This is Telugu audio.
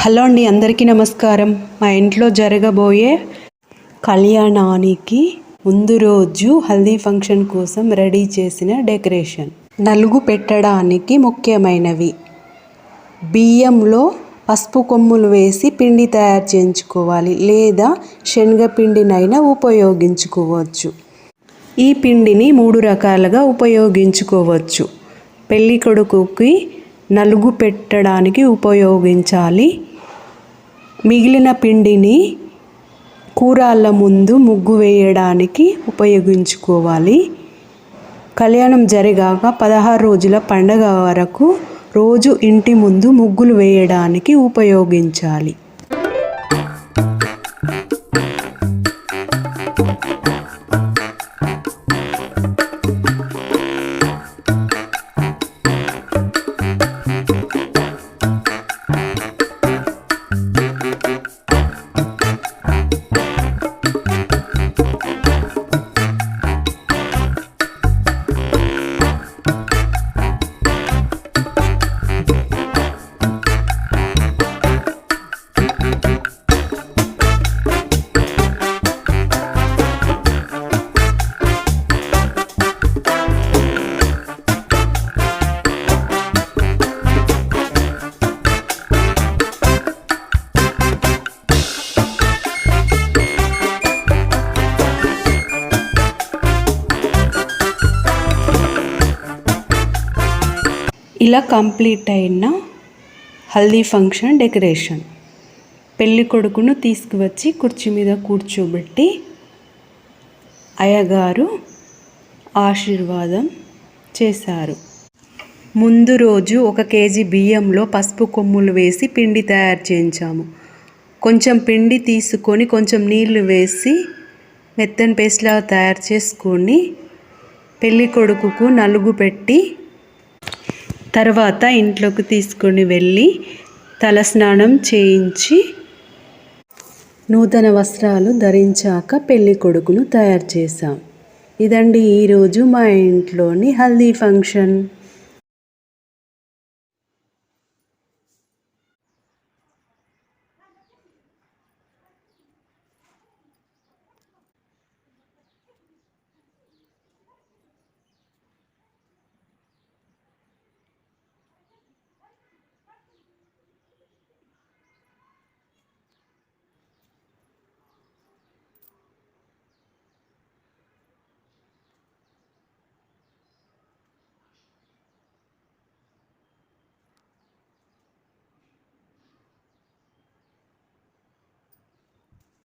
హలో అండి, అందరికీ నమస్కారం. మా ఇంట్లో జరగబోయే కళ్యాణానికి ముందు రోజు హల్దీ ఫంక్షన్ కోసం రెడీ చేసిన డెకరేషన్. నలుగు పెట్టడానికి ముఖ్యమైనవి: బియ్యంలో పసుపు కొమ్ములు వేసి పిండి తయారు చేయించుకోవాలి, లేదా శనగపిండినైనా ఉపయోగించుకోవచ్చు. ఈ పిండిని 3 రకాలుగా ఉపయోగించుకోవచ్చు. పెళ్లి కొడుకుకి నలుగు పెట్టడానికి ఉపయోగించాలి. మిగిలిన పిండిని కూరాళ్ళ ముందు ముగ్గు వేయడానికి ఉపయోగించుకోవాలి. కళ్యాణం జరిగాక 16 రోజుల పండగ వరకు రోజు ఇంటి ముందు ముగ్గులు వేయడానికి ఉపయోగించాలి. ఇలా కంప్లీట్ అయిన హల్దీ ఫంక్షన్ డెకరేషన్. పెళ్లి కొడుకును తీసుకువచ్చి కుర్చీ మీద కూర్చోబెట్టి అయ్యగారు ఆశీర్వాదం చేశారు. ముందు రోజు 1 కేజీ బియ్యంలో పసుపు కొమ్ములు వేసి పిండి తయారు చేయించాము. కొంచెం పిండి తీసుకొని కొంచెం నీళ్లు వేసి మెత్తని పేస్ట్లా తయారు చేసుకొని పెళ్లి కొడుకుకు నలుగు పెట్టి తర్వాత ఇంట్లోకి తీసుకొని వెళ్ళి తలస్నానం చేయించి నూతన వస్త్రాలు ధరించాక పెళ్లి కొడుకును తయారు చేశాం. ఇదండి ఈరోజు మా ఇంట్లోని హల్దీ ఫంక్షన్.